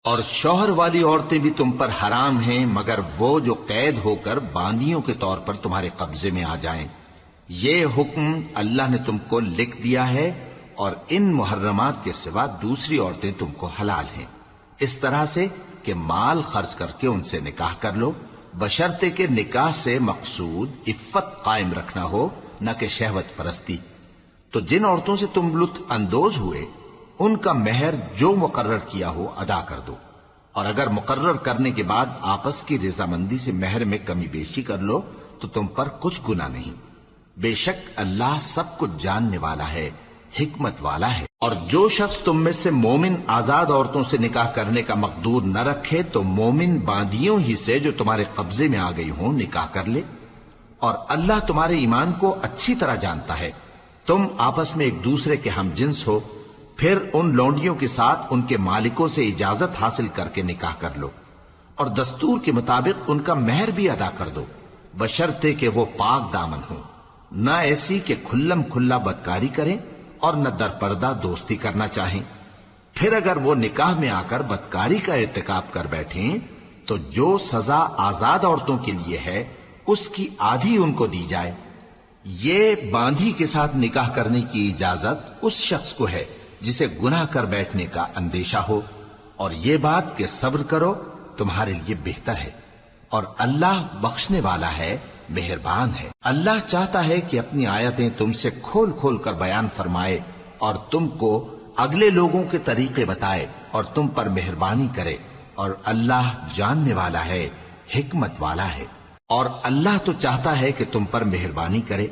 اور شوہر والی عورتیں بھی تم پر حرام ہیں مگر وہ جو قید ہو کر باندیوں کے طور پر تمہارے قبضے میں آ جائیں۔ یہ حکم اللہ نے تم کو لکھ دیا ہے، اور ان محرمات کے سوا دوسری عورتیں تم کو حلال ہیں، اس طرح سے کہ مال خرچ کر کے ان سے نکاح کر لو، بشرطے کہ نکاح سے مقصود عفت قائم رکھنا ہو، نہ کہ شہوت پرستی۔ تو جن عورتوں سے تم لطف اندوز ہوئے ان کا مہر جو مقرر کیا ہو ادا کر دو، اور اگر مقرر کرنے کے بعد آپس کی رضامندی سے مہر میں کمی بیشی کر لو تو تم پر کچھ گناہ نہیں۔ بے شک اللہ سب کچھ جاننے والا ہے، حکمت والا ہے۔ اور جو شخص تم میں سے مومن آزاد عورتوں سے نکاح کرنے کا مقدور نہ رکھے تو مومن باندیوں ہی سے جو تمہارے قبضے میں آ گئی ہوں نکاح کر لے، اور اللہ تمہارے ایمان کو اچھی طرح جانتا ہے۔ تم آپس میں ایک دوسرے کے ہم جنس ہو، پھر ان لونڈیوں کے ساتھ ان کے مالکوں سے اجازت حاصل کر کے نکاح کر لو، اور دستور کے مطابق ان کا مہر بھی ادا کر دو، بشرطے کہ وہ پاک دامن ہوں، نہ ایسی کہ کھلم کھلا بدکاری کریں اور نہ در پردہ دوستی کرنا چاہیں۔ پھر اگر وہ نکاح میں آ کر بدکاری کا ارتکاب کر بیٹھیں تو جو سزا آزاد عورتوں کے لیے ہے اس کی آدھی ان کو دی جائے۔ یہ باندھی کے ساتھ نکاح کرنے کی اجازت اس شخص کو ہے جسے گناہ کر بیٹھنے کا اندیشہ ہو، اور یہ بات کہ صبر کرو تمہارے لیے بہتر ہے، اور اللہ بخشنے والا ہے، مہربان ہے۔ اللہ چاہتا ہے کہ اپنی آیتیں تم سے کھول کھول کر بیان فرمائے اور تم کو اگلے لوگوں کے طریقے بتائے اور تم پر مہربانی کرے، اور اللہ جاننے والا ہے، حکمت والا ہے۔ اور اللہ تو چاہتا ہے کہ تم پر مہربانی کرے،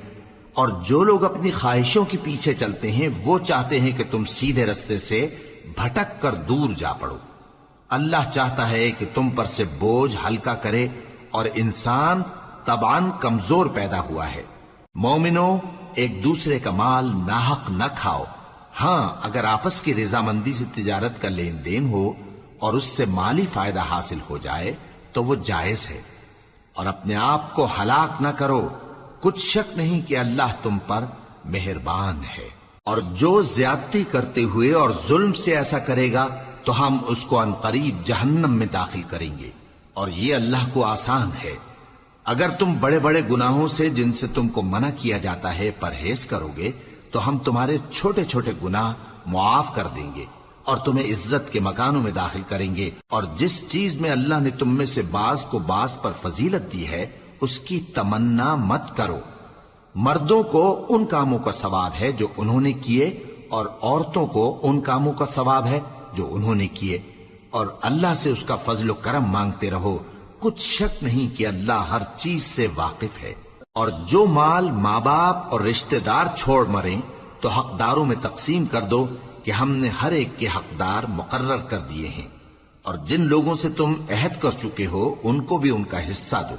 اور جو لوگ اپنی خواہشوں کے پیچھے چلتے ہیں وہ چاہتے ہیں کہ تم سیدھے رستے سے بھٹک کر دور جا پڑو۔ اللہ چاہتا ہے کہ تم پر سے بوجھ ہلکا کرے، اور انسان طبعاً کمزور پیدا ہوا ہے۔ مومنوں، ایک دوسرے کا مال ناحق نہ کھاؤ، ہاں اگر آپس کی رضامندی سے تجارت کا لین دین ہو اور اس سے مالی فائدہ حاصل ہو جائے تو وہ جائز ہے، اور اپنے آپ کو ہلاک نہ کرو، کچھ شک نہیں کہ اللہ تم پر مہربان ہے۔ اور جو زیادتی کرتے ہوئے اور ظلم سے ایسا کرے گا تو ہم اس کو عنقریب جہنم میں داخل کریں گے، اور یہ اللہ کو آسان ہے۔ اگر تم بڑے بڑے گناہوں سے جن سے تم کو منع کیا جاتا ہے پرہیز کرو گے تو ہم تمہارے چھوٹے چھوٹے گناہ معاف کر دیں گے اور تمہیں عزت کے مکانوں میں داخل کریں گے۔ اور جس چیز میں اللہ نے تم میں سے بعض کو بعض پر فضیلت دی ہے اس کی تمنا مت کرو۔ مردوں کو ان کاموں کا ثواب ہے جو انہوں نے کیے، اور عورتوں کو ان کاموں کا ثواب ہے جو انہوں نے کیے، اور اللہ سے اس کا فضل و کرم مانگتے رہو، کچھ شک نہیں کہ اللہ ہر چیز سے واقف ہے۔ اور جو مال ماں باپ اور رشتہ دار چھوڑ مریں تو حقداروں میں تقسیم کر دو کہ ہم نے ہر ایک کے حقدار مقرر کر دیے ہیں، اور جن لوگوں سے تم عہد کر چکے ہو ان کو بھی ان کا حصہ دو،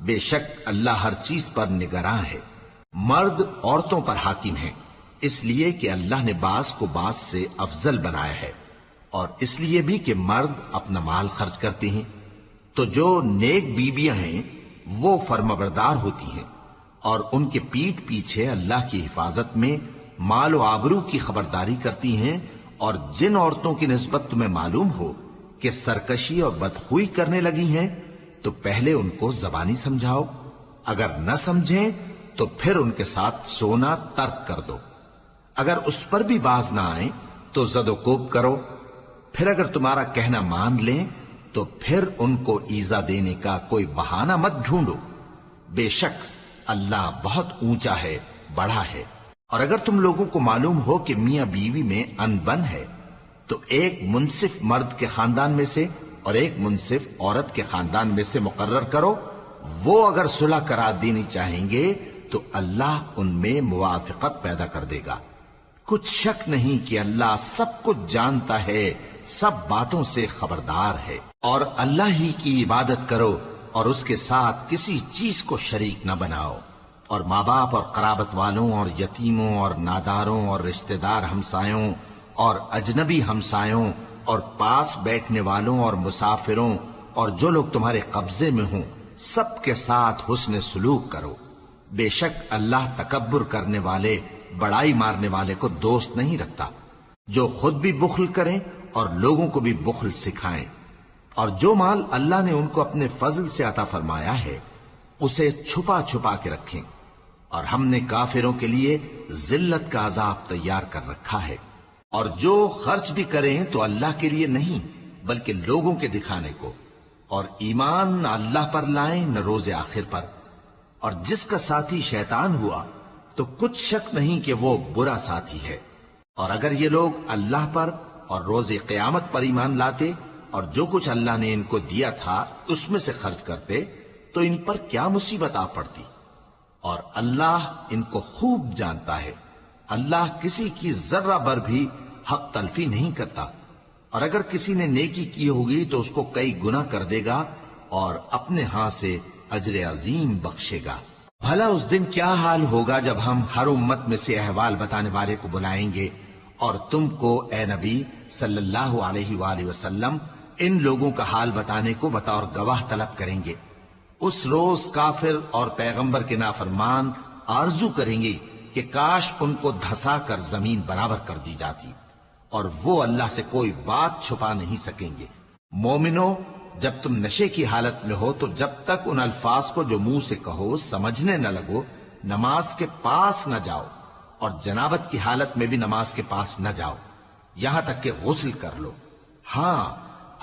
بے شک اللہ ہر چیز پر نگراں ہے۔ مرد عورتوں پر حاکم ہیں، اس لیے کہ اللہ نے بعض کو بعض سے افضل بنایا ہے، اور اس لیے بھی کہ مرد اپنا مال خرچ کرتے ہیں۔ تو جو نیک بیویاں ہیں وہ فرمانبردار ہوتی ہیں، اور ان کے پیٹھ پیچھے اللہ کی حفاظت میں مال و آبرو کی خبرداری کرتی ہیں۔ اور جن عورتوں کی نسبت تمہیں معلوم ہو کہ سرکشی اور بدخوئی کرنے لگی ہیں تو پہلے ان کو زبانی سمجھاؤ، اگر نہ سمجھیں تو پھر ان کے ساتھ سونا ترک کر دو۔ اگر اس پر بھی باز نہ آئیں تو زد و کوب کرو، پھر اگر تمہارا کہنا مان لیں تو پھر ان کو ایذا دینے کا کوئی بہانہ مت ڈھونڈو، بے شک اللہ بہت اونچا ہے، بڑا ہے۔ اور اگر تم لوگوں کو معلوم ہو کہ میاں بیوی میں انبن ہے تو ایک منصف مرد کے خاندان میں سے اور ایک منصف عورت کے خاندان میں سے مقرر کرو، وہ اگر صلح کرا دینی چاہیں گے تو اللہ ان میں موافقت پیدا کر دے گا۔ کچھ شک نہیں کہ اللہ سب کچھ جانتا ہے، سب باتوں سے خبردار ہے۔ اور اللہ ہی کی عبادت کرو اور اس کے ساتھ کسی چیز کو شریک نہ بناؤ، اور ماں باپ اور قرابت والوں اور یتیموں اور ناداروں اور رشتہ دار ہمسایوں اور اجنبی ہمسایوں اور پاس بیٹھنے والوں اور مسافروں اور جو لوگ تمہارے قبضے میں ہوں سب کے ساتھ حسن سلوک کرو، بے شک اللہ تکبر کرنے والے، بڑائی مارنے والے کو دوست نہیں رکھتا۔ جو خود بھی بخل کریں اور لوگوں کو بھی بخل سکھائیں، اور جو مال اللہ نے ان کو اپنے فضل سے عطا فرمایا ہے اسے چھپا چھپا کے رکھیں، اور ہم نے کافروں کے لیے ذلت کا عذاب تیار کر رکھا ہے۔ اور جو خرچ بھی کریں تو اللہ کے لیے نہیں بلکہ لوگوں کے دکھانے کو، اور ایمان نہ اللہ پر لائیں نہ روز آخر پر، اور جس کا ساتھی شیطان ہوا تو کچھ شک نہیں کہ وہ برا ساتھی ہے۔ اور اگر یہ لوگ اللہ پر اور روز قیامت پر ایمان لاتے اور جو کچھ اللہ نے ان کو دیا تھا اس میں سے خرچ کرتے تو ان پر کیا مصیبت آ پڑتی، اور اللہ ان کو خوب جانتا ہے۔ اللہ کسی کی ذرہ بر بھی حق تلفی نہیں کرتا، اور اگر کسی نے نیکی کی ہوگی تو اس کو کئی گنا کر دے گا اور اپنے ہاں سے اجر عظیم بخشے گا۔ بھلا اس دن کیا حال ہوگا جب ہم ہر امت میں سے احوال بتانے والے کو بلائیں گے اور تم کو اے نبی صلی اللہ علیہ وآلہ وسلم ان لوگوں کا حال بتانے کو بطور گواہ طلب کریں گے۔ اس روز کافر اور پیغمبر کے نافرمان آرزو کریں گے کہ کاش ان کو دھسا کر زمین برابر کر دی جاتی، اور وہ اللہ سے کوئی بات چھپا نہیں سکیں گے۔ مومنو، جب تم نشے کی حالت میں ہو تو جب تک ان الفاظ کو جو منہ سے کہو سمجھنے نہ لگو نماز کے پاس نہ جاؤ، اور جنابت کی حالت میں بھی نماز کے پاس نہ جاؤ یہاں تک کہ غسل کر لو۔ ہاں،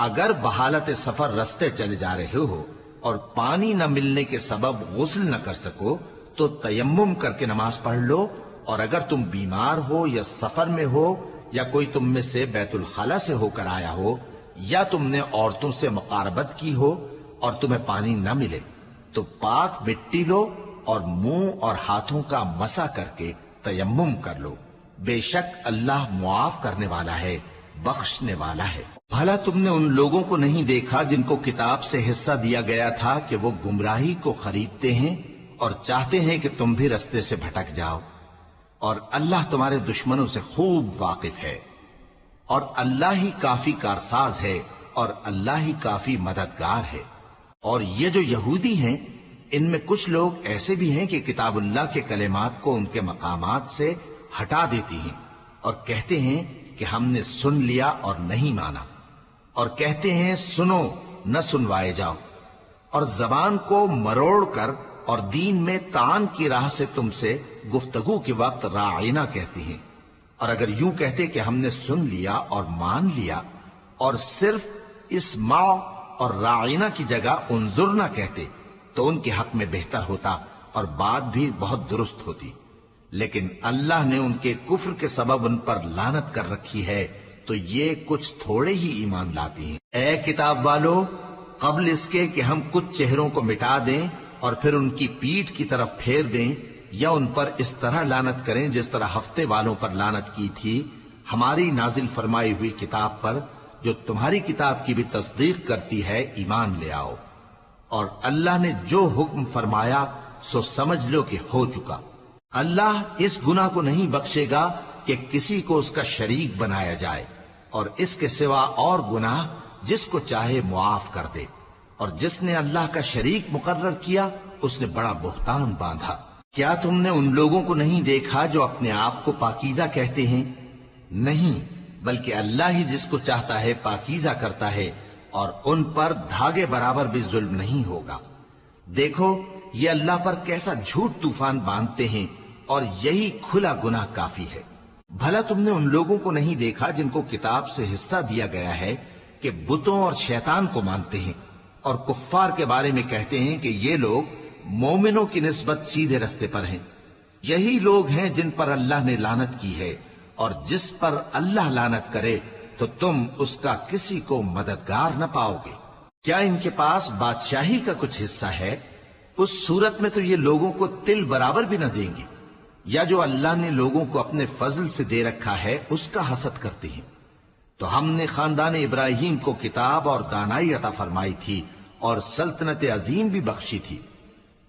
اگر بحالت سفر رستے چلے جا رہے ہو اور پانی نہ ملنے کے سبب غسل نہ کر سکو تو تیمم کر کے نماز پڑھ لو، اور اگر تم بیمار ہو یا سفر میں ہو یا کوئی تم میں سے بیت الخلا سے ہو کر آیا ہو یا تم نے عورتوں سے مقاربت کی ہو اور تمہیں پانی نہ ملے تو پاک مٹی لو اور منہ اور ہاتھوں کا مسح کر کے تیمم کر لو، بے شک اللہ معاف کرنے والا ہے، بخشنے والا ہے۔ بھلا تم نے ان لوگوں کو نہیں دیکھا جن کو کتاب سے حصہ دیا گیا تھا کہ وہ گمراہی کو خریدتے ہیں اور چاہتے ہیں کہ تم بھی رستے سے بھٹک جاؤ، اور اللہ تمہارے دشمنوں سے خوب واقف ہے، اور اللہ ہی کافی کارساز ہے اور اللہ ہی کافی مددگار ہے۔ اور یہ جو یہودی ہیں ان میں کچھ لوگ ایسے بھی ہیں کہ کتاب اللہ کے کلمات کو ان کے مقامات سے ہٹا دیتی ہیں اور کہتے ہیں کہ ہم نے سن لیا اور نہیں مانا، اور کہتے ہیں سنو نہ سنوائے جاؤ، اور زبان کو مروڑ کر اور دین میں طعن کی راہ سے تم سے گفتگو کے وقت راعینا کہتے ہیں، اور اگر یوں کہتے کہ ہم نے سن لیا اور مان لیا اور صرف اسمع اور راعینا کی جگہ انظرنا کہتے تو ان کے حق میں بہتر ہوتا اور بات بھی بہت درست ہوتی، لیکن اللہ نے ان کے کفر کے سبب ان پر لعنت کر رکھی ہے تو یہ کچھ تھوڑے ہی ایمان لاتی ہیں۔ اے کتاب والو، قبل اس کے کہ ہم کچھ چہروں کو مٹا دیں اور پھر ان کی پیٹھ کی طرف پھیر دیں یا ان پر اس طرح لعنت کریں جس طرح ہفتے والوں پر لعنت کی تھی، ہماری نازل فرمائی ہوئی کتاب پر جو تمہاری کتاب کی بھی تصدیق کرتی ہے ایمان لے آؤ، اور اللہ نے جو حکم فرمایا سو سمجھ لو کہ ہو چکا۔ اللہ اس گناہ کو نہیں بخشے گا کہ کسی کو اس کا شریک بنایا جائے، اور اس کے سوا اور گناہ جس کو چاہے معاف کر دے، اور جس نے اللہ کا شریک مقرر کیا اس نے بڑا بہتان باندھا۔ کیا تم نے ان لوگوں کو نہیں دیکھا جو اپنے آپ کو پاکیزہ کہتے ہیں؟ نہیں، بلکہ اللہ ہی جس کو چاہتا ہے پاکیزہ کرتا ہے، اور ان پر دھاگے برابر بھی ظلم نہیں ہوگا۔ دیکھو یہ اللہ پر کیسا جھوٹ طوفان باندھتے ہیں، اور یہی کھلا گناہ کافی ہے۔ بھلا تم نے ان لوگوں کو نہیں دیکھا جن کو کتاب سے حصہ دیا گیا ہے کہ بتوں اور شیطان کو مانتے ہیں، اور کفار کے بارے میں کہتے ہیں کہ یہ لوگ مومنوں کی نسبت سیدھے رستے پر ہیں۔ یہی لوگ ہیں جن پر اللہ نے لعنت کی ہے، اور جس پر اللہ لعنت کرے تو تم اس کا کسی کو مددگار نہ پاؤ گے۔ کیا ان کے پاس بادشاہی کا کچھ حصہ ہے؟ اس صورت میں تو یہ لوگوں کو تل برابر بھی نہ دیں گے، یا جو اللہ نے لوگوں کو اپنے فضل سے دے رکھا ہے اس کا حسد کرتے ہیں۔ تو ہم نے خاندان ابراہیم کو کتاب اور دانائی عطا فرمائی تھی اور سلطنت عظیم بھی بخشی تھی،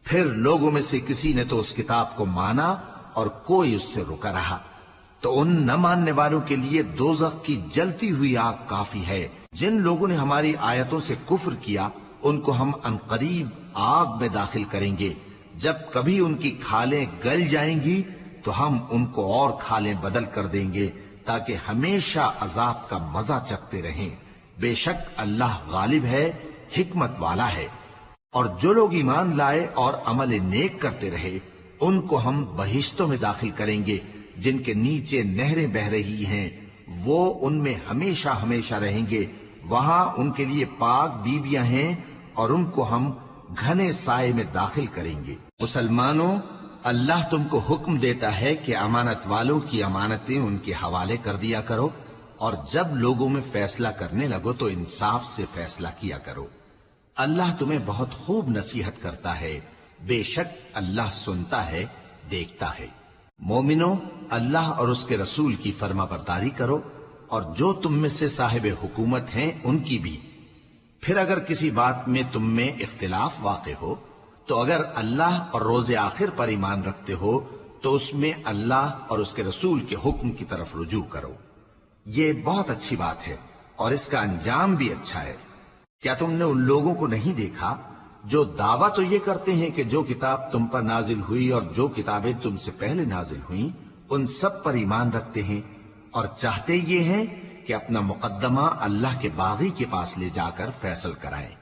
پھر لوگوں میں سے کسی نے تو اس کتاب کو مانا اور کوئی اس سے رکا رہا، تو ان نہ ماننے والوں کے لیے دوزخ کی جلتی ہوئی آگ کافی ہے۔ جن لوگوں نے ہماری آیتوں سے کفر کیا ان کو ہم عنقریب آگ میں داخل کریں گے، جب کبھی ان کی کھالیں گل جائیں گی تو ہم ان کو اور کھالیں بدل کر دیں گے تاکہ ہمیشہ عذاب کا مزہ چکھتے رہیں. بے شک اللہ غالب ہے، حکمت والا ہے. اور جو لوگ ایمان لائے اور عمل نیک کرتے رہے ان کو ہم بہشتوں میں داخل کریں گے جن کے نیچے نہریں بہ رہی ہیں، وہ ان میں ہمیشہ ہمیشہ رہیں گے. وہاں ان کے لیے پاک بیویاں ہیں اور ان کو ہم گھنے سائے میں داخل کریں گے. مسلمانوں، اللہ تم کو حکم دیتا ہے کہ امانت والوں کی امانتیں ان کے حوالے کر دیا کرو، اور جب لوگوں میں فیصلہ کرنے لگو تو انصاف سے فیصلہ کیا کرو. اللہ تمہیں بہت خوب نصیحت کرتا ہے، بے شک اللہ سنتا ہے، دیکھتا ہے. مومنو، اللہ اور اس کے رسول کی فرما برداری کرو، اور جو تم میں سے صاحب حکومت ہیں ان کی بھی. پھر اگر کسی بات میں تم میں اختلاف واقع ہو تو اگر اللہ اور روز آخر پر ایمان رکھتے ہو تو اس میں اللہ اور اس کے رسول کے حکم کی طرف رجوع کرو. یہ بہت اچھی بات ہے اور اس کا انجام بھی اچھا ہے. کیا تم نے ان لوگوں کو نہیں دیکھا جو دعویٰ تو یہ کرتے ہیں کہ جو کتاب تم پر نازل ہوئی اور جو کتابیں تم سے پہلے نازل ہوئیں ان سب پر ایمان رکھتے ہیں، اور چاہتے یہ ہیں کہ اپنا مقدمہ اللہ کے باغی کے پاس لے جا کر فیصل کرائیں،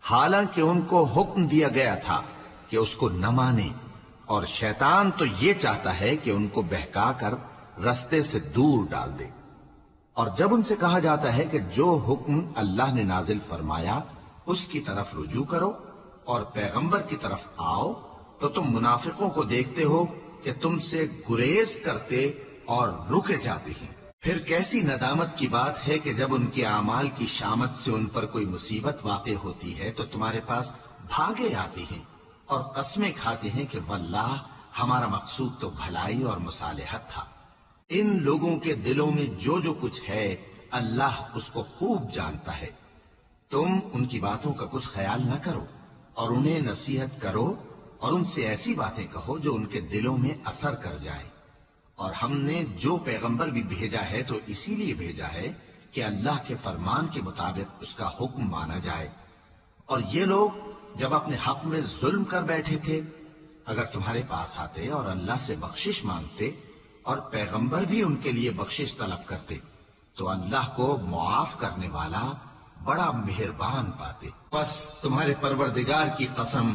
حالانکہ ان کو حکم دیا گیا تھا کہ اس کو نہ مانیں. اور شیطان تو یہ چاہتا ہے کہ ان کو بہکا کر رستے سے دور ڈال دے. اور جب ان سے کہا جاتا ہے کہ جو حکم اللہ نے نازل فرمایا اس کی طرف رجوع کرو اور پیغمبر کی طرف آؤ، تو تم منافقوں کو دیکھتے ہو کہ تم سے گریز کرتے اور رکے جاتے ہیں. پھر کیسی ندامت کی بات ہے کہ جب ان کے اعمال کی شامت سے ان پر کوئی مصیبت واقع ہوتی ہے تو تمہارے پاس بھاگے آتے ہیں اور قسمیں کھاتے ہیں کہ واللہ ہمارا مقصود تو بھلائی اور مصالحت تھا. ان لوگوں کے دلوں میں جو جو کچھ ہے اللہ اس کو خوب جانتا ہے. تم ان کی باتوں کا کچھ خیال نہ کرو اور انہیں نصیحت کرو اور ان سے ایسی باتیں کہو جو ان کے دلوں میں اثر کر جائیں. اور ہم نے جو پیغمبر بھی بھیجا ہے تو اسی لیے بھیجا ہے کہ اللہ کے فرمان کے مطابق اس کا حکم مانا جائے. اور یہ لوگ جب اپنے حق میں ظلم کر بیٹھے تھے اگر تمہارے پاس آتے اور اللہ سے بخشش مانگتے اور پیغمبر بھی ان کے لیے بخشش طلب کرتے تو اللہ کو معاف کرنے والا بڑا مہربان پاتے. بس تمہارے پروردگار کی قسم،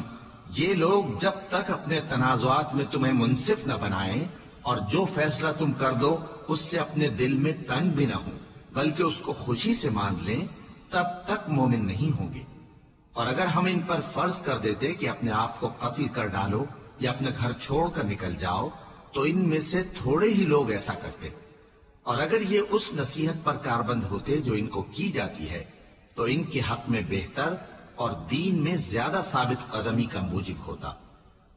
یہ لوگ جب تک اپنے تنازعات میں تمہیں منصف نہ بنائیں اور جو فیصلہ تم کر دو اس سے اپنے دل میں تنگ بھی نہ ہو بلکہ اس کو خوشی سے مان لیں، تب تک مومن نہیں ہوں گے. اور اگر ہم ان پر فرض کر دیتے کہ اپنے آپ کو قتل کر ڈالو یا اپنے گھر چھوڑ کر نکل جاؤ تو ان میں سے تھوڑے ہی لوگ ایسا کرتے. اور اگر یہ اس نصیحت پر کاربند ہوتے جو ان کو کی جاتی ہے تو ان کے حق میں بہتر اور دین میں زیادہ ثابت قدمی کا موجب ہوتا،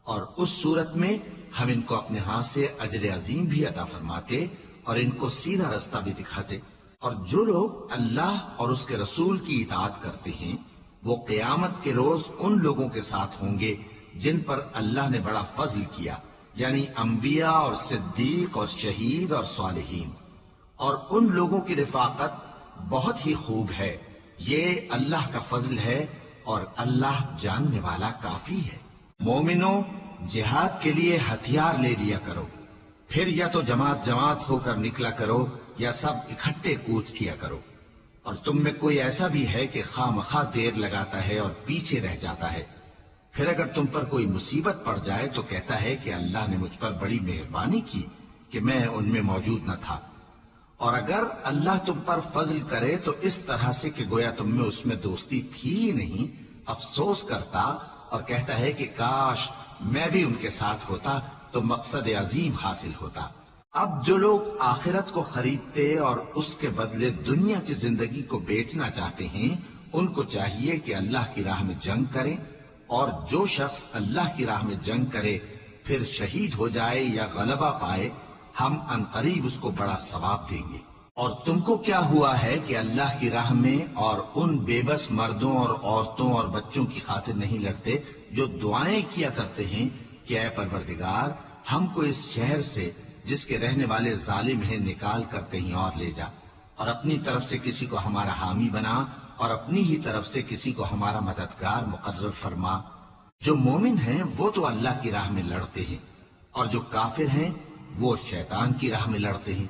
اور اس صورت میں ہم ان کو اپنے ہاتھ سے اجر عظیم بھی عطا فرماتے اور ان کو سیدھا رستہ بھی دکھاتے. اور جو لوگ اللہ اور اس کے رسول کی اطاعت کرتے ہیں وہ قیامت کے روز ان لوگوں کے ساتھ ہوں گے جن پر اللہ نے بڑا فضل کیا، یعنی انبیاء اور صدیق اور شہید اور صالحین. اور ان لوگوں کی رفاقت بہت ہی خوب ہے. یہ اللہ کا فضل ہے اور اللہ جاننے والا کافی ہے. مومنوں، جہاد کے لیے ہتھیار لے لیا کرو، پھر یا تو جماعت جماعت ہو کر نکلا کرو یا سب اکٹھے کوچ کیا کرو. اور تم میں کوئی ایسا بھی ہے کہ خواہ مخواہ دیر لگاتا ہے اور پیچھے رہ جاتا ہے، پھر اگر تم پر کوئی مصیبت پڑ جائے تو کہتا ہے کہ اللہ نے مجھ پر بڑی مہربانی کی کہ میں ان میں موجود نہ تھا. اور اگر اللہ تم پر فضل کرے تو اس طرح سے کہ گویا تم میں اس میں دوستی تھی ہی نہیں، افسوس کرتا اور کہتا ہے کہ کاش میں بھی ان کے ساتھ ہوتا تو مقصد عظیم حاصل ہوتا. اب جو لوگ آخرت کو خریدتے اور اس کے بدلے دنیا کی زندگی کو بیچنا چاہتے ہیں ان کو چاہیے کہ اللہ کی راہ میں جنگ کریں، اور جو شخص اللہ کی راہ میں جنگ کرے پھر شہید ہو جائے یا غلبہ پائے ہم عنقریب اس کو بڑا ثواب دیں گے. اور تم کو کیا ہوا ہے کہ اللہ کی راہ میں اور ان بے بس مردوں اور عورتوں اور بچوں کی خاطر نہیں لڑتے جو دعائیں کیا کرتے ہیں کہ اے پروردگار ہم کو اس شہر سے جس کے رہنے والے ظالم ہیں نکال کر کہیں اور لے جا، اور اپنی طرف سے کسی کو ہمارا حامی بنا اور اپنی ہی طرف سے کسی کو ہمارا مددگار مقرر فرما. جو مومن ہیں وہ تو اللہ کی راہ میں لڑتے ہیں اور جو کافر ہیں وہ شیطان کی راہ میں لڑتے ہیں.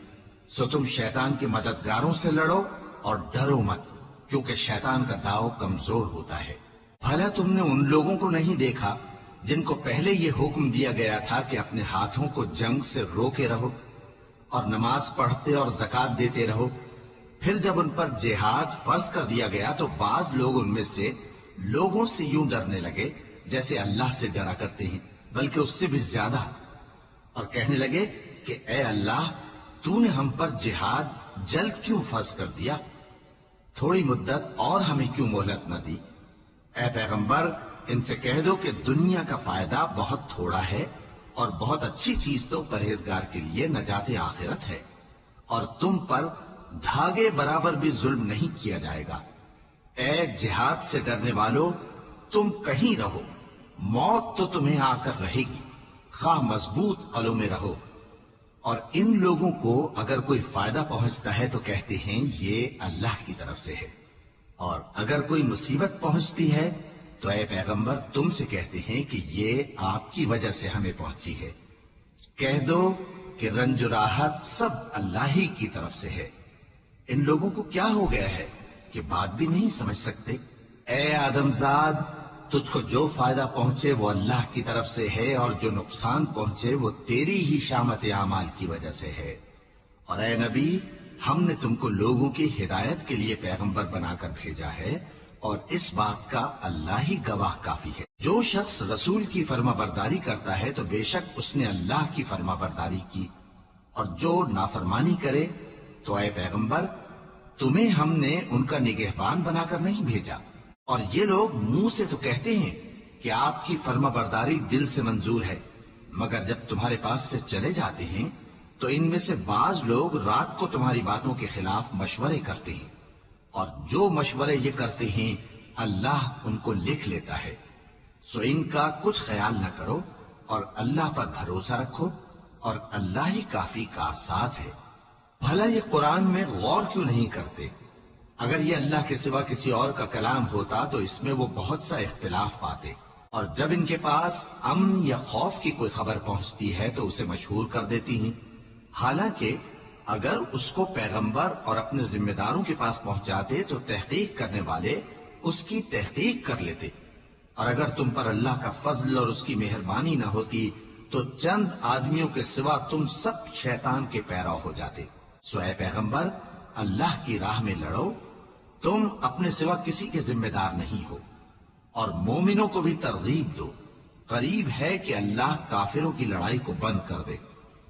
سو تم شیطان کے مددگاروں سے لڑو اور ڈرو مت، کیونکہ شیطان کا داؤ کمزور ہوتا ہے۔ بھلا تم نے ان لوگوں کو نہیں دیکھا جن کو پہلے یہ حکم دیا گیا تھا کہ اپنے ہاتھوں کو جنگ سے روکے رہو اور نماز پڑھتے اور زکوٰۃ دیتے رہو؟ پھر جب ان پر جہاد فرض کر دیا گیا تو بعض لوگ ان میں سے لوگوں سے یوں ڈرنے لگے جیسے اللہ سے ڈرا کرتے ہیں، بلکہ اس سے بھی زیادہ، اور کہنے لگے کہ اے اللہ، تو نے ہم پر جہاد جلد کیوں فرض کر دیا؟ تھوڑی مدت اور ہمیں کیوں مہلت نہ دی؟ اے پیغمبر، ان سے کہہ دو کہ دنیا کا فائدہ بہت تھوڑا ہے اور بہت اچھی چیز تو پرہیزگار کے لیے نجات آخرت ہے، اور تم پر دھاگے برابر بھی ظلم نہیں کیا جائے گا۔ اے جہاد سے ڈرنے والو، تم کہیں رہو، موت تو تمہیں آ کر رہے گی، خواہ مضبوط قلعوں میں رہو۔ اور ان لوگوں کو اگر کوئی فائدہ پہنچتا ہے تو کہتے ہیں یہ اللہ کی طرف سے ہے، اور اگر کوئی مصیبت پہنچتی ہے تو اے پیغمبر تم سے کہتے ہیں کہ یہ آپ کی وجہ سے ہمیں پہنچی ہے۔ کہہ دو کہ رنج و راحت سب اللہ ہی کی طرف سے ہے۔ ان لوگوں کو کیا ہو گیا ہے کہ بات بھی نہیں سمجھ سکتے؟ اے آدم زاد، تجھ کو جو فائدہ پہنچے وہ اللہ کی طرف سے ہے، اور جو نقصان پہنچے وہ تیری ہی شامت اعمال کی وجہ سے ہے۔ اور اے نبی، ہم نے تم کو لوگوں کی ہدایت کے لیے پیغمبر بنا کر بھیجا ہے، اور اس بات کا اللہ ہی گواہ کافی ہے۔ جو شخص رسول کی فرما برداری کرتا ہے تو بے شک اس نے اللہ کی فرما برداری کی، اور جو نافرمانی کرے تو اے پیغمبر تمہیں ہم نے ان کا نگہبان بنا کر نہیں بھیجا۔ اور یہ لوگ منہ سے تو کہتے ہیں کہ آپ کی فرما برداری دل سے منظور ہے، مگر جب تمہارے پاس سے چلے جاتے ہیں تو ان میں سے بعض لوگ رات کو تمہاری باتوں کے خلاف مشورے کرتے ہیں، اور جو مشورے یہ کرتے ہیں اللہ ان کو لکھ لیتا ہے۔ سو ان کا کچھ خیال نہ کرو اور اللہ پر بھروسہ رکھو، اور اللہ ہی کافی کارساز ہے۔ بھلا یہ قرآن میں غور کیوں نہیں کرتے؟ اگر یہ اللہ کے سوا کسی اور کا کلام ہوتا تو اس میں وہ بہت سا اختلاف پاتے، اور جب ان کے پاس امن یا خوف کی کوئی خبر پہنچتی ہے تو اسے مشہور کر دیتی ہیں، حالانکہ اگر اس کو پیغمبر اور اپنے ذمہ داروں کے پاس پہنچاتے تو تحقیق کرنے والے اس کی تحقیق کر لیتے، اور اگر تم پر اللہ کا فضل اور اس کی مہربانی نہ ہوتی تو چند آدمیوں کے سوا تم سب شیطان کے پیرو ہو جاتے۔ سو اے پیغمبر، اللہ کی راہ میں لڑو، تم اپنے سوا کسی کے ذمہ دار نہیں ہو، اور مومنوں کو بھی ترغیب دو۔ قریب ہے کہ اللہ کافروں کی لڑائی کو بند کر دے،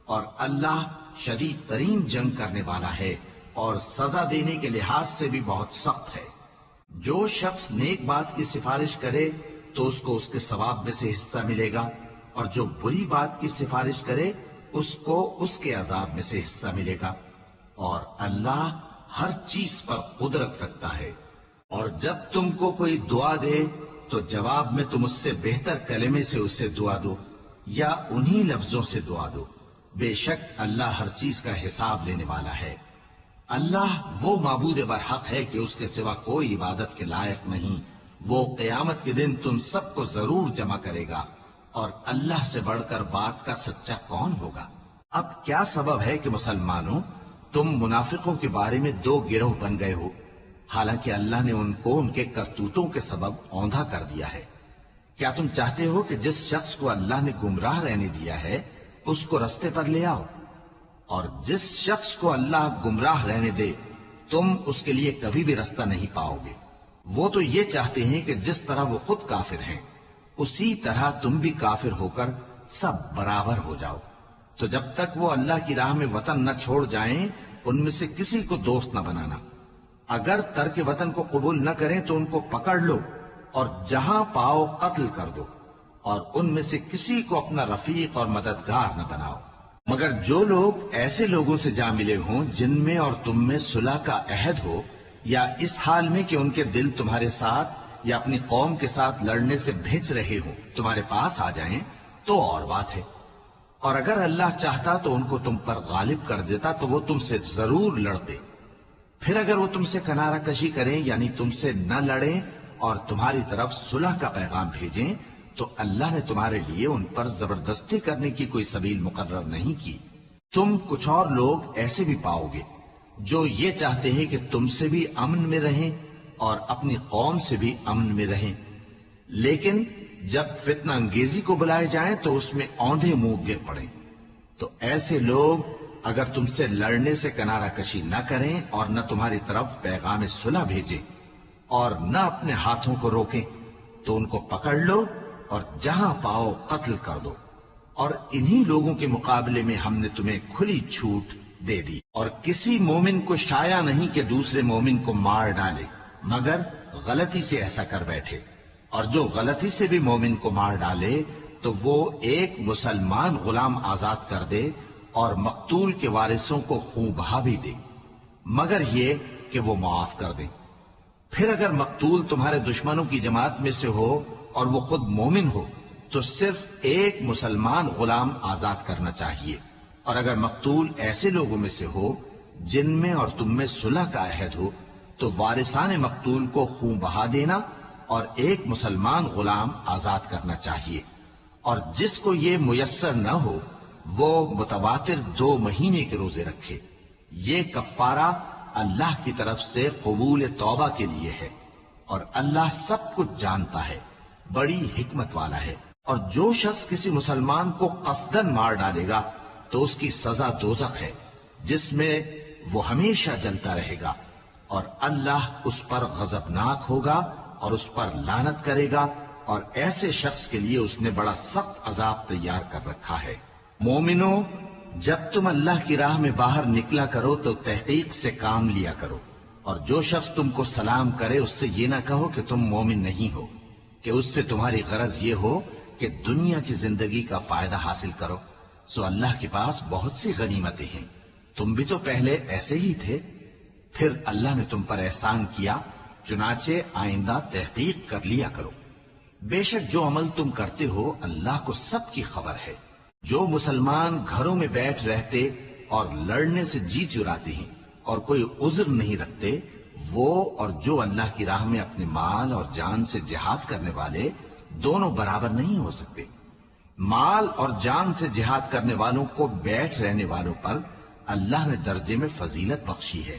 اور اللہ شدید ترین جنگ کرنے والا ہے اور سزا دینے کے لحاظ سے بھی بہت سخت ہے۔ جو شخص نیک بات کی سفارش کرے تو اس کو اس کے ثواب میں سے حصہ ملے گا، اور جو بری بات کی سفارش کرے اس کو اس کے عذاب میں سے حصہ ملے گا، اور اللہ ہر چیز پر قدرت رکھتا ہے۔ اور جب تم کو کوئی دعا دے تو جواب میں تم اس سے بہتر کلمے سے اسے دعا دو یا انہی لفظوں سے دعا دو، بے شک اللہ ہر چیز کا حساب لینے والا ہے۔ اللہ وہ معبود برحق ہے کہ اس کے سوا کوئی عبادت کے لائق نہیں۔ وہ قیامت کے دن تم سب کو ضرور جمع کرے گا، اور اللہ سے بڑھ کر بات کا سچا کون ہوگا؟ اب کیا سبب ہے کہ مسلمانوں تم منافقوں کے بارے میں دو گروہ بن گئے ہو، حالانکہ اللہ نے ان کو ان کے کرتوتوں کے سبب اوندھا کر دیا ہے؟ کیا تم چاہتے ہو کہ جس شخص کو اللہ نے گمراہ رہنے دیا ہے اس کو رستے پر لے آؤ، اور جس شخص کو اللہ گمراہ رہنے دے تم اس کے لیے کبھی بھی رستہ نہیں پاؤ گے؟ وہ تو یہ چاہتے ہیں کہ جس طرح وہ خود کافر ہیں اسی طرح تم بھی کافر ہو کر سب برابر ہو جاؤ۔ تو جب تک وہ اللہ کی راہ میں وطن نہ چھوڑ جائیں ان میں سے کسی کو دوست نہ بنانا۔ اگر ترک وطن کو قبول نہ کریں تو ان کو پکڑ لو اور جہاں پاؤ قتل کر دو، اور ان میں سے کسی کو اپنا رفیق اور مددگار نہ بناؤ، مگر جو لوگ ایسے لوگوں سے جا ملے ہوں جن میں اور تم میں صلح کا عہد ہو، یا اس حال میں کہ ان کے دل تمہارے ساتھ یا اپنی قوم کے ساتھ لڑنے سے بھج رہے ہوں تمہارے پاس آ جائیں تو اور بات ہے، اور اگر اللہ چاہتا تو ان کو تم پر غالب کر دیتا تو وہ تم سے ضرور لڑتے۔ پھر اگر وہ تم سے کنارہ کشی کریں یعنی تم سے نہ لڑیں اور تمہاری طرف صلح کا پیغام بھیجیں تو اللہ نے تمہارے لیے ان پر زبردستی کرنے کی کوئی سبیل مقرر نہیں کی۔ تم کچھ اور لوگ ایسے بھی پاؤ گے جو یہ چاہتے ہیں کہ تم سے بھی امن میں رہیں اور اپنی قوم سے بھی امن میں رہیں، لیکن جب فتنہ انگیزی کو بلائے جائیں تو اس میں اوندھے منہ گر پڑیں۔ تو ایسے لوگ اگر تم سے لڑنے سے کنارہ کشی نہ کریں اور نہ تمہاری طرف پیغام صلح بھیجیں اور نہ اپنے ہاتھوں کو روکیں تو ان کو پکڑ لو اور جہاں پاؤ قتل کر دو، اور انہی لوگوں کے مقابلے میں ہم نے تمہیں کھلی چھوٹ دے دی۔ اور کسی مومن کو شایع نہیں کہ دوسرے مومن کو مار ڈالے مگر غلطی سے ایسا کر بیٹھے، اور جو غلطی سے بھی مومن کو مار ڈالے تو وہ ایک مسلمان غلام آزاد کر دے اور مقتول کے وارثوں کو خون بہا بھی دے، مگر یہ کہ وہ معاف کر دیں۔ پھر اگر مقتول تمہارے دشمنوں کی جماعت میں سے ہو اور وہ خود مومن ہو تو صرف ایک مسلمان غلام آزاد کرنا چاہیے، اور اگر مقتول ایسے لوگوں میں سے ہو جن میں اور تم میں صلح کا عہد ہو تو وارثان مقتول کو خون بہا دینا اور ایک مسلمان غلام آزاد کرنا چاہیے، اور جس کو یہ میسر نہ ہو وہ متواتر 2 مہینے کے روزے رکھے۔ یہ کفارہ اللہ کی طرف سے قبول توبہ کے لیے ہے، اور اللہ سب کچھ جانتا ہے، بڑی حکمت والا ہے۔ اور جو شخص کسی مسلمان کو قصدن مار ڈالے گا تو اس کی سزا دوزخ ہے، جس میں وہ ہمیشہ جلتا رہے گا، اور اللہ اس پر غضبناک ہوگا اور اس پر لعنت کرے گا، اور ایسے شخص کے لیے اس نے بڑا سخت عذاب تیار کر رکھا ہے۔ مومنو، جب تم اللہ کی راہ میں باہر نکلا کرو تو تحقیق سے کام لیا کرو، اور جو شخص تم کو سلام کرے اس سے یہ نہ کہو کہ تم مومن نہیں ہو، کہ اس سے تمہاری غرض یہ ہو کہ دنیا کی زندگی کا فائدہ حاصل کرو۔ سو اللہ کے پاس بہت سی غنیمتیں ہیں، تم بھی تو پہلے ایسے ہی تھے، پھر اللہ نے تم پر احسان کیا، چنانچہ آئندہ تحقیق کر لیا کرو۔ بے شک جو عمل تم کرتے ہو اللہ کو سب کی خبر ہے۔ جو مسلمان گھروں میں بیٹھ رہتے اور لڑنے سے جی چراتے ہیں اور کوئی عذر نہیں رکھتے، وہ اور جو اللہ کی راہ میں اپنے مال اور جان سے جہاد کرنے والے دونوں برابر نہیں ہو سکتے۔ مال اور جان سے جہاد کرنے والوں کو بیٹھ رہنے والوں پر اللہ نے درجے میں فضیلت بخشی ہے،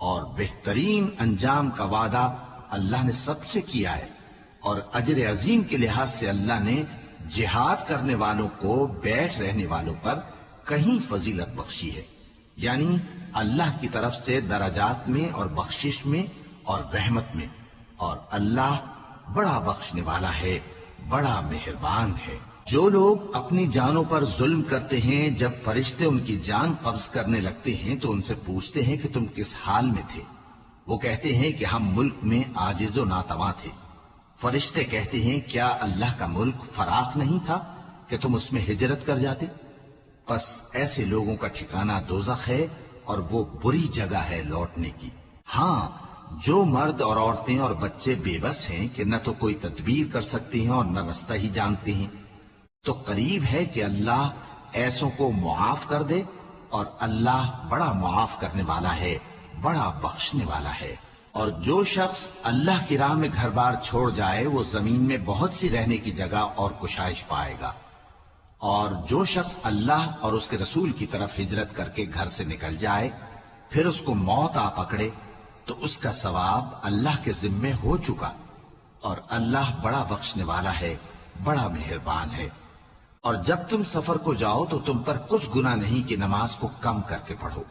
اور بہترین انجام کا وعدہ اللہ نے سب سے کیا ہے، اور اجر عظیم کے لحاظ سے اللہ نے جہاد کرنے والوں کو بیٹھ رہنے والوں پر کہیں فضیلت بخشی ہے، یعنی اللہ کی طرف سے درجات میں اور بخشش میں اور رحمت میں، اور اللہ بڑا بخشنے والا ہے، بڑا مہربان ہے۔ جو لوگ اپنی جانوں پر ظلم کرتے ہیں جب فرشتے ان کی جان قبض کرنے لگتے ہیں تو ان سے پوچھتے ہیں کہ تم کس حال میں تھے؟ وہ کہتے ہیں کہ ہم ملک میں عاجز و ناتواں تھے۔ فرشتے کہتے ہیں کیا اللہ کا ملک فراخ نہیں تھا کہ تم اس میں ہجرت کر جاتے؟ بس ایسے لوگوں کا ٹھکانہ دوزخ ہے، اور وہ بری جگہ ہے لوٹنے کی۔ ہاں، جو مرد اور عورتیں اور بچے بے بس ہیں کہ نہ تو کوئی تدبیر کر سکتے ہیں اور نہ رستہ ہی جانتے ہیں، تو قریب ہے کہ اللہ ایسوں کو معاف کر دے، اور اللہ بڑا معاف کرنے والا ہے، بڑا بخشنے والا ہے۔ اور جو شخص اللہ کی راہ میں گھر بار چھوڑ جائے وہ زمین میں بہت سی رہنے کی جگہ اور کشائش پائے گا، اور جو شخص اللہ اور اس کے رسول کی طرف ہجرت کر کے گھر سے نکل جائے پھر اس کو موت آ پکڑے تو اس کا ثواب اللہ کے ذمے ہو چکا، اور اللہ بڑا بخشنے والا ہے، بڑا مہربان ہے۔ اور جب تم سفر کو جاؤ تو تم پر کچھ گناہ نہیں کہ نماز کو کم کر کے پڑھو،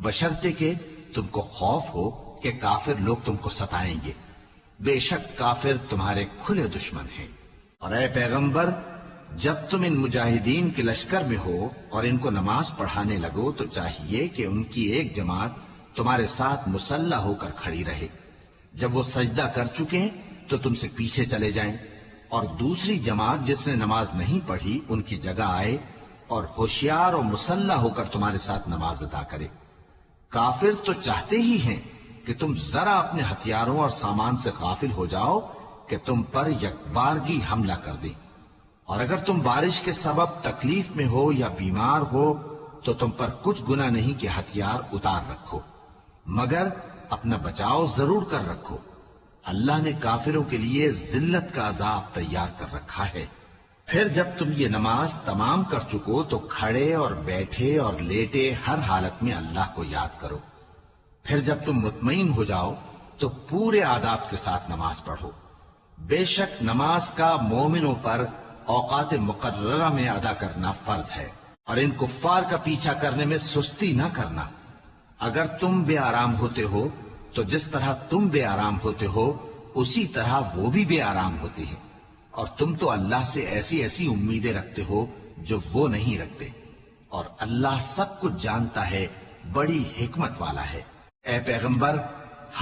بشرطے کہ تم کو خوف ہو کہ کافر لوگ تم کو ستائیں گے، بے شک کافر تمہارے کھلے دشمن ہیں۔ اور اے پیغمبر، جب تم ان مجاہدین کے لشکر میں ہو اور ان کو نماز پڑھانے لگو تو چاہیے کہ ان کی ایک جماعت تمہارے ساتھ مسلح ہو کر کھڑی رہے، جب وہ سجدہ کر چکے تو تم سے پیچھے چلے جائیں، اور دوسری جماعت جس نے نماز نہیں پڑھی ان کی جگہ آئے اور ہوشیار اور مسلح ہو کر تمہارے ساتھ نماز ادا کرے۔ کافر تو چاہتے ہی ہیں کہ تم ذرا اپنے ہتھیاروں اور سامان سے غافل ہو جاؤ کہ تم پر یکبارگی حملہ کر دیں، اور اگر تم بارش کے سبب تکلیف میں ہو یا بیمار ہو تو تم پر کچھ گناہ نہیں کہ ہتھیار اتار رکھو، مگر اپنا بچاؤ ضرور کر رکھو۔ اللہ نے کافروں کے لیے ذلت کا عذاب تیار کر رکھا ہے۔ پھر جب تم یہ نماز تمام کر چکو تو کھڑے اور بیٹھے اور لیٹے ہر حالت میں اللہ کو یاد کرو. پھر جب تم مطمئن ہو جاؤ تو پورے آداب کے ساتھ نماز پڑھو. بے شک نماز کا مومنوں پر اوقات مقررہ میں ادا کرنا فرض ہے، اور ان کفار کا پیچھا کرنے میں سستی نہ کرنا. اگر تم بے آرام ہوتے ہو تو جس طرح تم بے آرام ہوتے ہو اسی طرح وہ بھی بے آرام ہوتے ہیں، اور تم تو اللہ سے ایسی ایسی امیدیں رکھتے ہو جو وہ نہیں رکھتے، اور اللہ سب کچھ جانتا ہے، بڑی حکمت والا ہے. اے پیغمبر،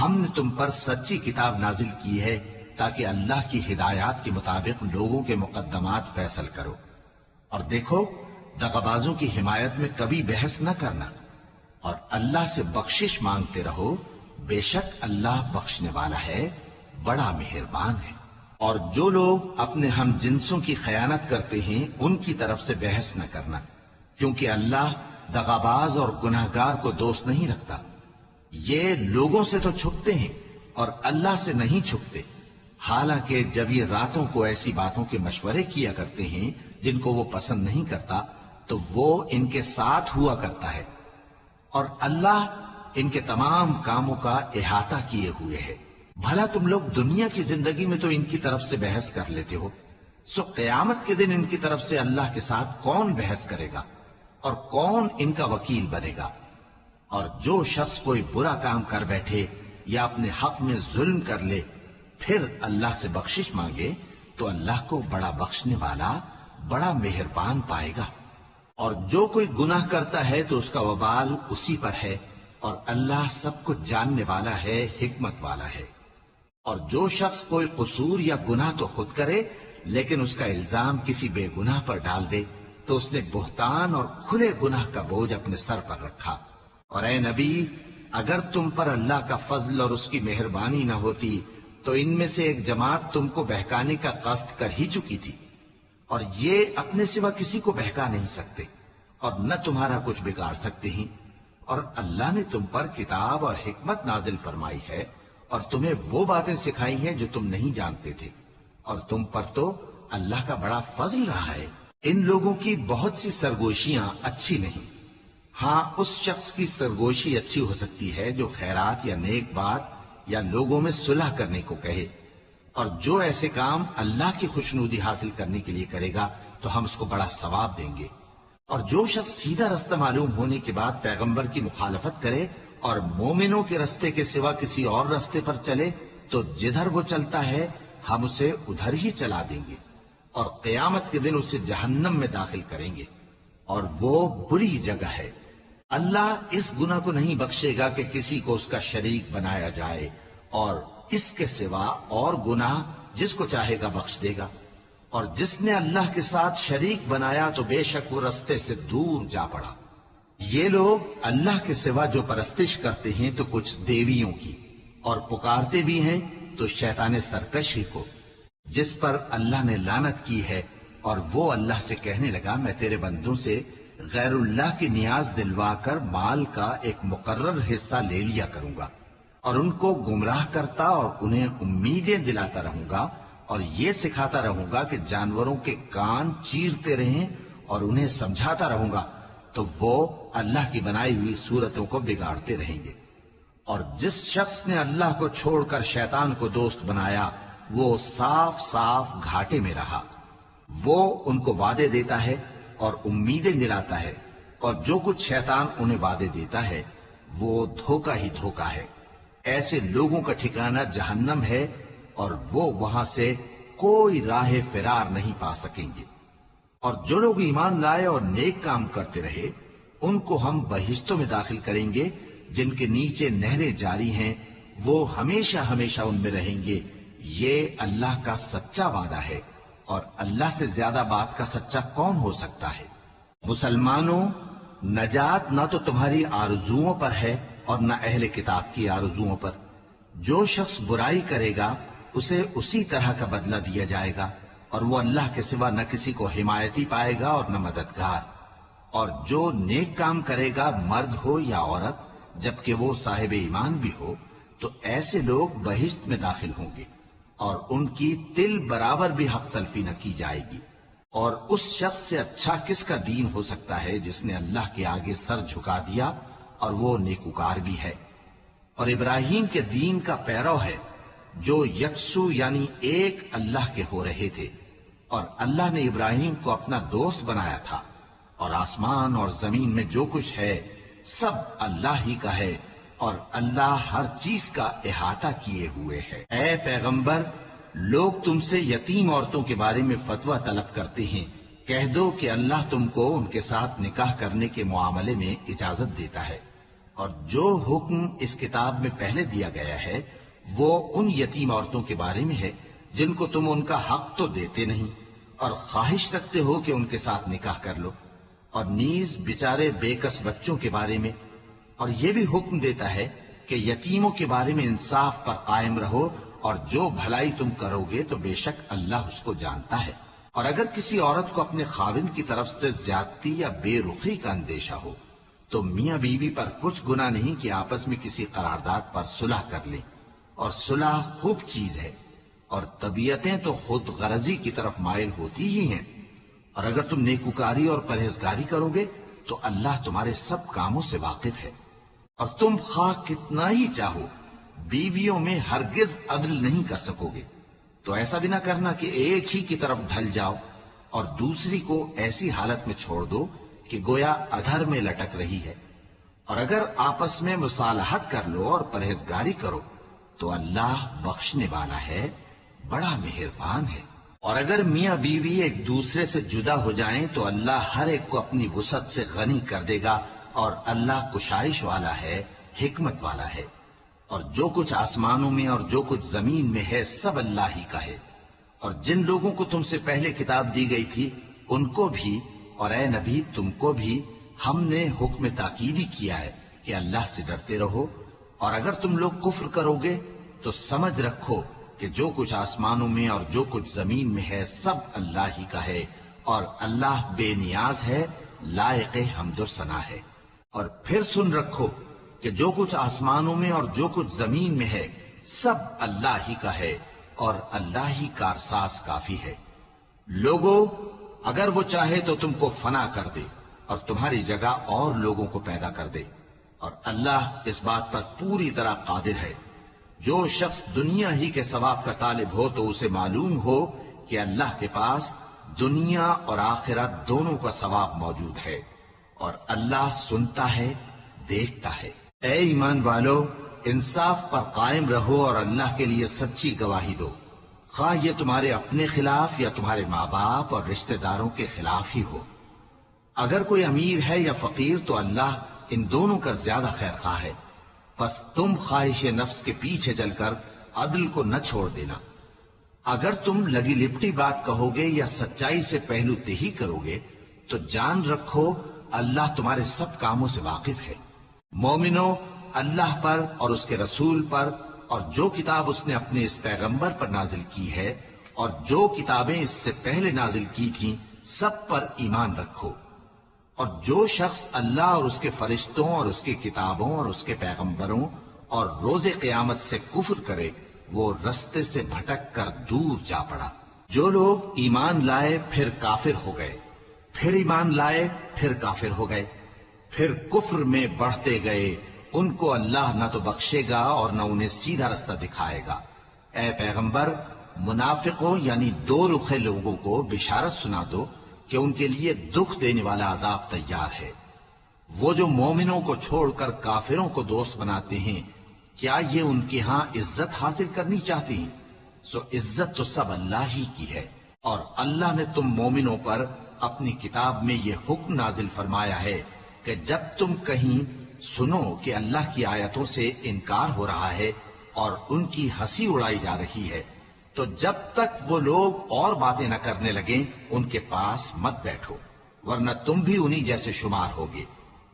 ہم نے تم پر سچی کتاب نازل کی ہے تاکہ اللہ کی ہدایات کے مطابق لوگوں کے مقدمات فیصل کرو. اور دیکھو، دغابازوں کی حمایت میں کبھی بحث نہ کرنا، اور اللہ سے بخشش مانگتے رہو، بے شک اللہ بخشنے والا ہے، بڑا مہربان ہے. اور جو لوگ اپنے ہم جنسوں کی خیانت کرتے ہیں ان کی طرف سے بحث نہ کرنا، کیونکہ اللہ دغاباز اور گناہگار کو دوست نہیں رکھتا. یہ لوگوں سے تو چھپتے ہیں اور اللہ سے نہیں چھپتے، حالانکہ جب یہ راتوں کو ایسی باتوں کے مشورے کیا کرتے ہیں جن کو وہ پسند نہیں کرتا تو وہ ان کے ساتھ ہوا کرتا ہے، اور اللہ ان کے تمام کاموں کا احاطہ کیے ہوئے ہے. بھلا تم لوگ دنیا کی زندگی میں تو ان کی طرف سے بحث کر لیتے ہو، سو قیامت کے دن ان کی طرف سے اللہ کے ساتھ کون بحث کرے گا اور کون ان کا وکیل بنے گا؟ اور جو شخص کوئی برا کام کر بیٹھے یا اپنے حق میں ظلم کر لے پھر اللہ سے بخشش مانگے تو اللہ کو بڑا بخشنے والا، بڑا مہربان پائے گا. اور جو کوئی گناہ کرتا ہے تو اس کا وبال اسی پر ہے، اور اللہ سب کچھ جاننے والا ہے، حکمت والا ہے. اور جو شخص کوئی قصور یا گناہ تو خود کرے لیکن اس کا الزام کسی بے گناہ پر ڈال دے تو اس نے بہتان اور کھلے گناہ کا بوجھ اپنے سر پر رکھا. اور اے نبی، اگر تم پر اللہ کا فضل اور اس کی مہربانی نہ ہوتی تو ان میں سے ایک جماعت تم کو بہکانے کا قصد کر ہی چکی تھی، اور یہ اپنے سوا کسی کو بہکا نہیں سکتے اور نہ تمہارا کچھ بگاڑ سکتے ہیں. اور اللہ نے تم پر کتاب اور حکمت نازل فرمائی ہے اور تمہیں وہ باتیں سکھائی ہیں جو تم نہیں جانتے تھے، اور تم پر تو اللہ کا بڑا فضل رہا ہے. ان لوگوں کی بہت سی سرگوشیاں اچھی نہیں. ہاں، اس شخص کی سرگوشی اچھی ہو سکتی ہے جو خیرات یا نیک بات یا لوگوں میں صلح کرنے کو کہے، اور جو ایسے کام اللہ کی خوشنودی حاصل کرنے کے لیے کرے گا تو ہم اس کو بڑا ثواب دیں گے. اور جو شخص سیدھا رستہ معلوم ہونے کے بعد پیغمبر کی مخالفت کرے اور مومنوں کے رستے کے سوا کسی اور رستے پر چلے تو جدھر وہ چلتا ہے ہم اسے ادھر ہی چلا دیں گے، اور قیامت کے دن اسے جہنم میں داخل کریں گے، اور وہ بری جگہ ہے. اللہ اس گناہ کو نہیں بخشے گا کہ کسی کو اس کا شریک بنایا جائے، اور اس کے سوا اور گناہ جس کو چاہے گا بخش دے گا. اور جس نے اللہ کے ساتھ شریک بنایا تو بے شک وہ رستے سے دور جا پڑا. یہ لوگ اللہ کے سوا جو پرستش کرتے ہیں تو کچھ دیویوں کی، اور پکارتے بھی ہیں تو شیطان سرکشی کو، جس پر اللہ نے لعنت کی ہے. اور وہ اللہ سے کہنے لگا، میں تیرے بندوں سے غیر اللہ کی نیاز دلوا کر مال کا ایک مقرر حصہ لے لیا کروں گا، اور ان کو گمراہ کرتا اور انہیں امیدیں دلاتا رہوں گا، اور یہ سکھاتا رہوں گا کہ جانوروں کے کان چیرتے رہیں اور انہیں سمجھاتا رہوں گا، تو وہ اللہ کی بنائی ہوئی صورتوں کو بگاڑتے رہیں گے. اور جس شخص نے اللہ کو چھوڑ کر شیطان کو دوست بنایا وہ صاف صاف گھاٹے میں رہا. وہ ان کو وعدے دیتا ہے اور امیدیں دلاتا ہے، اور جو کچھ شیطان انہیں وعدے دیتا ہے وہ دھوکہ ہی دھوکہ ہے. ایسے لوگوں کا ٹھکانہ جہنم ہے، اور وہ وہاں سے کوئی راہ فرار نہیں پا سکیں گے. اور جو لوگ ایمان لائے اور نیک کام کرتے رہے ان کو ہم بہشتوں میں داخل کریں گے جن کے نیچے نہریں جاری ہیں، وہ ہمیشہ ہمیشہ ان میں رہیں گے. یہ اللہ کا سچا وعدہ ہے، اور اللہ سے زیادہ بات کا سچا کون ہو سکتا ہے؟ مسلمانوں، نجات نہ تو تمہاری آرزوؤں پر ہے اور نہ اہل کتاب کی آرزوؤں پر. جو شخص برائی کرے گا اسے اسی طرح کا بدلہ دیا جائے گا، اور وہ اللہ کے سوا نہ کسی کو حمایتی پائے گا اور نہ مددگار. اور جو نیک کام کرے گا، مرد ہو یا عورت، جبکہ وہ صاحب ایمان بھی ہو، تو ایسے لوگ بہشت میں داخل ہوں گے، اور ان کی تل برابر بھی حق تلفی نہ کی جائے گی. اور اس شخص سے اچھا کس کا دین ہو سکتا ہے جس نے اللہ کے آگے سر جھکا دیا اور وہ نیکوکار بھی ہے۔ اور ابراہیم کے دین کا پیرو ہے جو یکسو یعنی ایک اللہ کے ہو رہے تھے، اور اللہ نے ابراہیم کو اپنا دوست بنایا تھا، اور آسمان اور زمین میں جو کچھ ہے سب اللہ ہی کا ہے، اور اللہ ہر چیز کا احاطہ کیے ہوئے ہے۔ اے پیغمبر، لوگ تم سے یتیم عورتوں کے بارے میں فتویٰ طلب کرتے ہیں، کہہ دو کہ اللہ تم کو ان کے ساتھ نکاح کرنے کے معاملے میں اجازت دیتا ہے، اور جو حکم اس کتاب میں پہلے دیا گیا ہے وہ ان یتیم عورتوں کے بارے میں ہے جن کو تم ان کا حق تو دیتے نہیں اور خواہش رکھتے ہو کہ ان کے ساتھ نکاح کر لو، اور نیز بیچارے بے کس بچوں کے بارے میں، اور یہ بھی حکم دیتا ہے کہ یتیموں کے بارے میں انصاف پر قائم رہو، اور جو بھلائی تم کرو گے تو بے شک اللہ اس کو جانتا ہے۔ اور اگر کسی عورت کو اپنے خاوند کی طرف سے زیادتی یا بے رخی کا اندیشہ ہو تو میاں بیوی پر کچھ گناہ نہیں کہ آپس میں کسی قرارداد پر صلح کر لیں، اور صلح خوب چیز ہے، اور طبیعتیں تو خود غرضی کی طرف مائل ہوتی ہی ہیں، اور اگر تم نیکوکاری اور پرہیزگاری کرو گے تو اللہ تمہارے سب کاموں سے واقف ہے۔ اور تم خواہ کتنا ہی چاہو بیویوں میں ہرگز عدل نہیں کر سکو گے، تو ایسا بھی نہ کرنا کہ ایک ہی کی طرف ڈھل جاؤ اور دوسری کو ایسی حالت میں چھوڑ دو کہ گویا ادھر میں لٹک رہی ہے۔ اور اگر آپس میں مصالحت کر لو اور پرہیزگاری کرو تو اللہ بخشنے والا ہے، بڑا مہربان ہے۔ اور اگر میاں بیوی ایک دوسرے سے جدا ہو جائیں تو اللہ ہر ایک کو اپنی وسعت سے غنی کر دے گا، اور اللہ کشائش والا ہے، حکمت والا ہے۔ اور جو کچھ آسمانوں میں اور جو کچھ زمین میں ہے سب اللہ ہی کا ہے۔ اور جن لوگوں کو تم سے پہلے کتاب دی گئی تھی ان کو بھی، اور اے نبی تم کو بھی، ہم نے حکم تاکیدی کیا ہے کہ اللہ سے ڈرتے رہو، اور اگر تم لوگ کفر کرو گے تو سمجھ رکھو کہ جو کچھ آسمانوں میں اور جو کچھ زمین میں ہے سب اللہ ہی کا ہے، اور اللہ بے نیاز ہے، لائق حمد و ثنا ہے۔ اور پھر سن رکھو کہ جو کچھ آسمانوں میں اور جو کچھ زمین میں ہے سب اللہ ہی کا ہے، اور اللہ ہی کارساز کافی ہے۔ لوگو، اگر وہ چاہے تو تم کو فنا کر دے اور تمہاری جگہ اور لوگوں کو پیدا کر دے، اور اللہ اس بات پر پوری طرح قادر ہے۔ جو شخص دنیا ہی کے ثواب کا طالب ہو تو اسے معلوم ہو کہ اللہ کے پاس دنیا اور آخرت دونوں کا ثواب موجود ہے، اور اللہ سنتا ہے، دیکھتا ہے۔ اے ایمان والو، انصاف پر قائم رہو اور اللہ کے لیے سچی گواہی دو، خواہ یہ تمہارے اپنے خلاف یا تمہارے ماں باپ اور رشتہ داروں کے خلاف ہی ہو۔ اگر کوئی امیر ہے یا فقیر تو اللہ ان دونوں کا زیادہ خیر خواہ ہے، بس تم خواہش نفس کے پیچھے چل کر عدل کو نہ چھوڑ دینا۔ اگر تم لگی لپٹی بات کہو گے یا سچائی سے پہلو تہی کرو گے تو جان رکھو اللہ تمہارے سب کاموں سے واقف ہے۔ مومنو، اللہ پر اور اس کے رسول پر اور جو کتاب اس نے اپنے اس پیغمبر پر نازل کی ہے اور جو کتابیں اس سے پہلے نازل کی تھیں سب پر ایمان رکھو۔ اور جو شخص اللہ اور اس کے فرشتوں اور اس کی کتابوں اور اس کے پیغمبروں اور روز قیامت سے کفر کرے وہ رستے سے بھٹک کر دور جا پڑا۔ جو لوگ ایمان لائے پھر کافر ہو گئے، پھر ایمان لائے پھر کافر ہو گئے، پھر کفر میں بڑھتے گئے، ان کو اللہ نہ تو بخشے گا اور نہ انہیں سیدھا رستہ دکھائے گا۔ اے پیغمبر، منافقوں یعنی دو رخے لوگوں کو بشارت سنا دو کہ ان کے لیے دکھ دینے والا عذاب تیار ہے۔ وہ جو مومنوں کو چھوڑ کر کافروں کو دوست بناتے ہیں، کیا یہ ان کے ہاں عزت حاصل کرنی چاہتی ہیں؟ سو عزت تو سب اللہ ہی کی ہے۔ اور اللہ نے تم مومنوں پر اپنی کتاب میں یہ حکم نازل فرمایا ہے کہ جب تم کہیں سنو کہ اللہ کی آیتوں سے انکار ہو رہا ہے اور ان کی ہنسی اڑائی جا رہی ہے تو جب تک وہ لوگ اور باتیں نہ کرنے لگیں ان کے پاس مت بیٹھو، ورنہ تم بھی انہی جیسے شمار ہوگے۔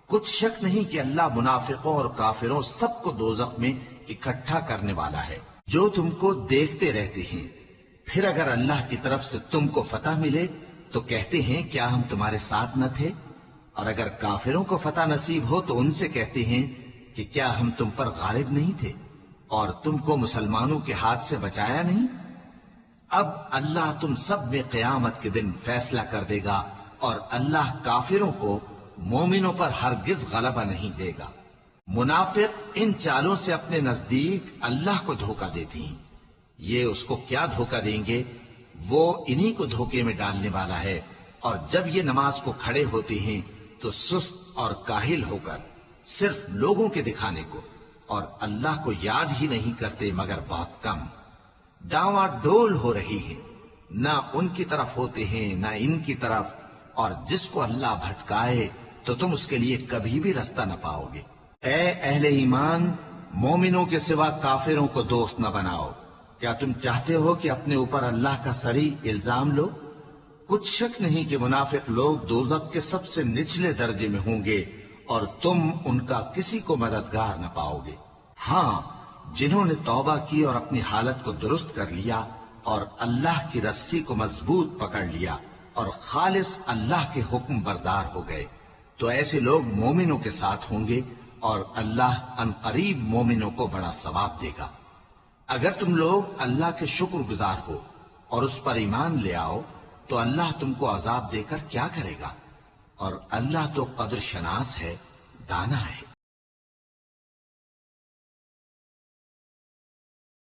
کچھ شک نہیں کہ اللہ منافقوں اور کافروں سب کو دوزخ میں اکٹھا کرنے والا ہے۔ جو تم کو دیکھتے رہتے ہیں، پھر اگر اللہ کی طرف سے تم کو فتح ملے تو کہتے ہیں کیا ہم تمہارے ساتھ نہ تھے، اور اگر کافروں کو فتح نصیب ہو تو ان سے کہتے ہیں کہ کیا ہم تم پر غالب نہیں تھے اور تم کو مسلمانوں کے ہاتھ سے بچایا نہیں۔ اب اللہ تم سب میں قیامت کے دن فیصلہ کر دے گا، اور اللہ کافروں کو مومنوں پر ہرگز غلبہ نہیں دے گا۔ منافق ان چالوں سے اپنے نزدیک اللہ کو دھوکہ دیتی ہیں، یہ اس کو کیا دھوکہ دیں گے؟ وہ انہی کو دھوکے میں ڈالنے والا ہے۔ اور جب یہ نماز کو کھڑے ہوتے ہیں تو سست اور کاہل ہو کر صرف لوگوں کے دکھانے کو، اور اللہ کو یاد ہی نہیں کرتے مگر بہت کم۔ ڈاواں ڈول ہو رہی ہے، نہ ان کی طرف ہوتے ہیں نہ ان کی طرف، اور جس کو اللہ بھٹکائے تو تم اس کے لیے کبھی بھی رستہ نہ پاؤ گے۔ اے اہل ایمان، مومنوں کے سوا کافروں کو دوست نہ بناؤ۔ کیا تم چاہتے ہو کہ اپنے اوپر اللہ کا صریح الزام لو؟ کچھ شک نہیں کہ منافق لوگ دوزخ کے سب سے نچلے درجے میں ہوں گے، اور تم ان کا کسی کو مددگار نہ پاؤ گے۔ ہاں، جنہوں نے توبہ کی اور اپنی حالت کو درست کر لیا اور اللہ کی رسی کو مضبوط پکڑ لیا اور خالص اللہ کے حکم بردار ہو گئے، تو ایسے لوگ مومنوں کے ساتھ ہوں گے، اور اللہ ان قریب مومنوں کو بڑا ثواب دے گا۔ اگر تم لوگ اللہ کے شکر گزار ہو اور اس پر ایمان لے آؤ تو اللہ تم کو عذاب دے کر کیا کرے گا؟ اور اللہ تو قدر شناس ہے، دانا ہے۔